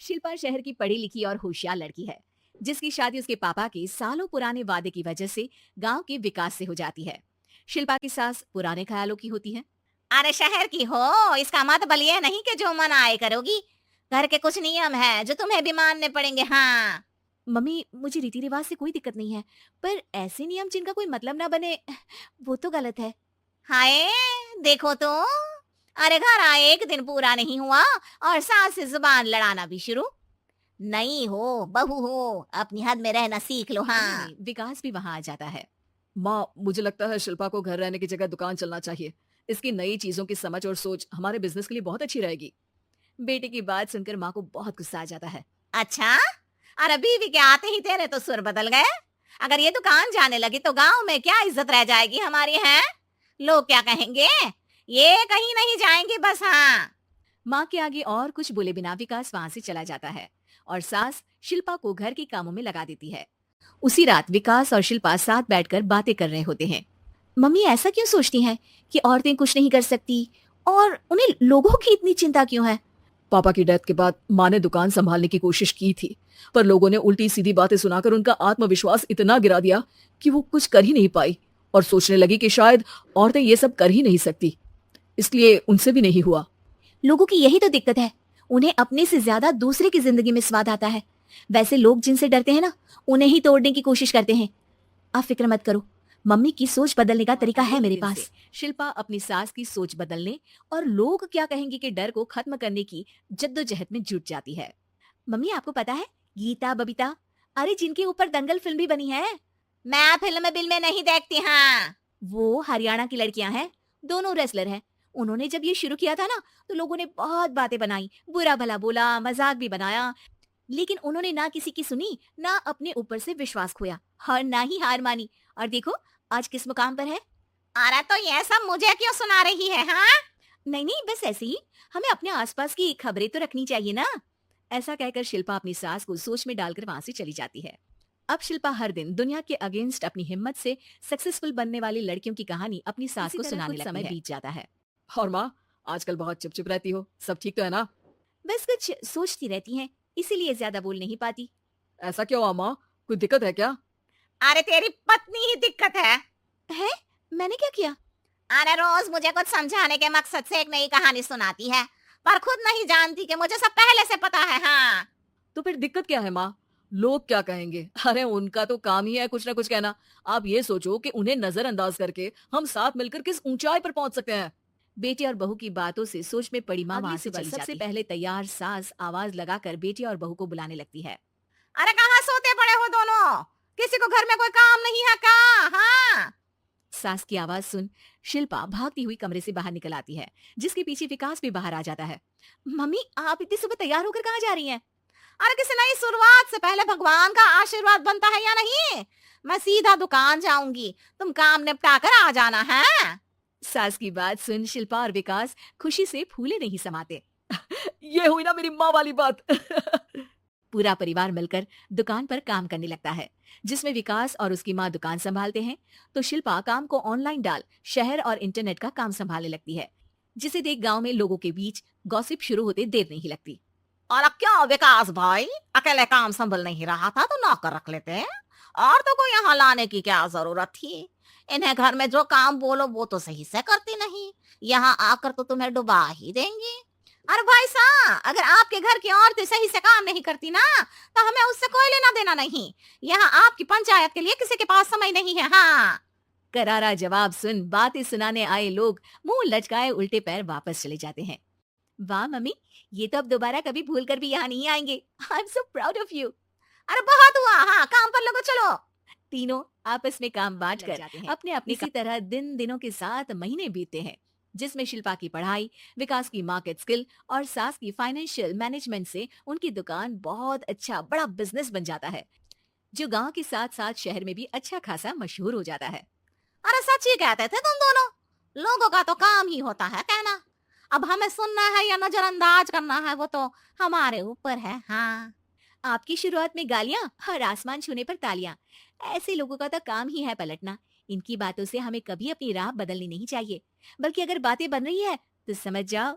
शिल्पा शहर की पढ़ी लिखी और होशियार लड़की है, जिसकी शादी उसके पापा के सालों पुराने वादे की वजह से गांव के विकास से हो जाती है। शिल्पा की सास पुराने ख्यालों की होती है। अरे शहर की हो, इसका मतलब ये नहीं कि जो मन आए करोगी। घर के कुछ नियम है जो तुम्हें भी मानने पड़ेंगे। हाँ। मम्मी, मुझे रीति रिवाज से कोई दिक्कत नहीं है, पर ऐसे नियम जिनका कोई मतलब ना बने, वो तो गलत है। हाय, देखो तो। अरे घर आए एक दिन पूरा नहीं हुआ और सास से जुबान लड़ाना भी शुरू। नहीं हो, बहू हो, अपनी हद में रहना सीख लो। इतने हाँ। में विकास भी वहां आ जाता है। माँ, मुझे लगता है शिल्पा को घर रहने की जगह दुकान चलना चाहिए। इसकी नई चीजों की समझ और सोच हमारे बिजनेस के लिए बहुत अच्छी रहेगी। बेटे की बात सुनकर माँ को बहुत गुस्सा आ जाता है। अच्छा। अरे बीवी के आते ही तेरे तो सुर बदल गए। अगर ये दुकान जाने लगी तो गांव में क्या इज्जत रह जाएगी हमारी है। लोग क्या कहेंगे। ये कहीं नहीं जाएंगे बस। हाँ। माँ के आगे और कुछ बोले बिना विकास वहां से चला जाता है और सास शिल्पा को घर के कामों में लगा देती है। उसी रात विकास और शिल्पा साथ बैठकर बातें कर रहे होते हैं। मम्मी ऐसा क्यों सोचती हैं कि औरतें कुछ नहीं कर सकती, और उन्हें लोगों की इतनी चिंता क्यों है? पापा की डेथ के बाद माँ ने दुकान संभालने की कोशिश की थी, पर लोगों ने उल्टी सीधी बातें सुनाकर उनका आत्मविश्वास इतना गिरा दिया कि वो कुछ कर ही नहीं पाई और सोचने लगी कि शायद औरतें ये सब कर ही नहीं सकती। इसलिए उनसे भी नहीं हुआ। लोगों की यही तो दिक्कत है, उन्हें अपने से ज्यादा दूसरे की जिंदगी में स्वाद आता है। वैसे लोग जिनसे डरते हैं ना, उन्हें ही तोड़ने की कोशिश करते हैं। आप फिक्र मत करो, मम्मी की सोच बदलने का तरीका है मेरे पास। शिल्पा अपनी सास की सोच बदलने और लोग क्या कहेंगे के डर को खत्म करने की जद्दोजहद में जुट जाती है। मम्मी आपको पता है, गीता बबीता, अरे जिनके ऊपर दंगल फिल्म भी बनी है, मैं फिल्म बिल में नहीं देखती। हाँ। वो हरियाणा की लड़कियां हैं, दोनों रेसलर हैं। उन्होंने जब ये शुरू किया था ना, तो लोगों ने बहुत बातें बनाई, बुरा भला बोला, मजाक भी बनाया, लेकिन उन्होंने ना किसी की सुनी, ना अपने ऊपर से विश्वास खोया और ना ही हार मानी। और देखो आज किस मुकाम पर है। अरे तो ये सब मुझे क्यों सुना रही है। हाँ। नहीं नहीं, बस ऐसे ही, हमें अपने आसपास की खबरें तो रखनी चाहिए ना। ऐसा कहकर शिल्पा अपनी सास को सोच में डालकर वहां से चली जाती है। अब शिल्पा हर दिन दुनिया के अगेंस्ट अपनी हिम्मत से सक्सेसफुल बनने वाली लड़कियों की कहानी अपनी सास को सुनाने लगती है। समय बीत जाता है। और माँ, आजकल बहुत चुप-चुप रहती हो, सब ठीक तो है ना? बस कुछ सोचती रहती हैं, इसीलिए ज्यादा बोल नहीं पाती। ऐसा क्यों हुआ माँ? कोई दिक्कत है क्या? अरे तेरी पत्नी ही दिक्कत है। है? मैंने क्या किया? अरे रोज मुझे कुछ समझाने के मकसद से एक नई कहानी सुनाती है, पर खुद नहीं जानती कि मुझे सब पहले से पता है। हाँ। तो फिर दिक्कत क्या है माँ? लोग क्या कहेंगे? अरे उनका तो काम ही है कुछ ना कुछ कहना। आप ये सोचो कि उन्हें नजरअंदाज करके हम साथ मिलकर किस ऊंचाई पर पहुंच सकते हैं। बेटी और बहू की बातों से सोच में पड़ी माँ अगली वहां से सुबह चली सबसे जाती है। पहले तैयार सास आवाज लगाकर बेटी और बहू को बुलाने लगती है। अरे कहाँ सोते पड़े हो दोनों। किसी को घर में कोई काम नहीं है क्या। हाँ। सास की आवाज सुन शिल्पा भागती हुई कमरे से बाहर निकल आती है, जिसके पीछे विकास भी बाहर आ जाता है। मम्मी आप इतनी सुबह तैयार होकर कहाँ जा रही हैं? अरे किसी नई शुरुआत से पहले भगवान का आशीर्वाद बनता है या नहीं। मैं सीधा दुकान जाऊंगी, तुम काम निपटा कर आ जाना है। सास की बात सुन शिल्पा और विकास खुशी से फूले नहीं समाते। ये हुई ना मेरी माँ वाली बात। पूरा परिवार मिलकर दुकान पर काम करने लगता है, जिसमें विकास और उसकी माँ दुकान संभालते हैं, तो शिल्पा काम को ऑनलाइन डाल शहर और इंटरनेट का काम संभालने लगती है, जिसे देख गांव में लोगों के बीच गॉसिप शुरू होते देर नहीं लगती। और अब क्या विकास भाई, अकेले काम संभल नहीं रहा था तो नौकर रख लेते। और तो कोई यहाँ लाने की क्या जरूरत थी। इन्हें घर में जो काम बोलो वो तो सही से करती नहीं, यहाँ आकर तो तुम्हें डुबा ही देंगी। अरे भाई साहब, अगर आपके घर की औरतें सही से काम नहीं करती ना, तो हमें उससे कोई लेना देना नहीं। यहाँ आपकी पंचायत के लिए किसी के पास समय नहीं है। हाँ। करारा जवाब सुन बातें सुनाने आए लोग मुंह लटकाए उल्टे पैर वापस चले जाते हैं। वाह मम्मी, ये तो अब दोबारा कभी भूल कर भी यहाँ नहीं आएंगे। I am so proud of you. अरे बहुत हुआ। हाँ, काम पर लगो चलो। तीनों आपस में काम बांट लग कर जाते हैं। अपने अपने इसी तरह दिन दिनों के साथ महीने बीतते हैं, जिसमें शिल्पा की पढ़ाई, विकास की मार्केट स्किल और सास की फाइनेंशियल मैनेजमेंट से उनकी दुकान बहुत अच्छा बड़ा बिजनेस बन जाता है, जो गांव के साथ साथ शहर में भी अच्छा खासा मशहूर हो जाता है। अरे सच ही कहते थे तुम दोनों। लोगों का तो काम ही होता है कहना। अब हमें सुनना है या नजरअंदाज करना है वो तो हमारे ऊपर है। हाँ। आपकी शुरुआत में गालियां और आसमान छूने पर तालियां, ऐसे लोगों का तो काम ही है पलटना। इनकी बातों से हमें कभी अपनी राह बदलनी नहीं चाहिए, बल्कि अगर बातें बन रही है तो समझ जाओ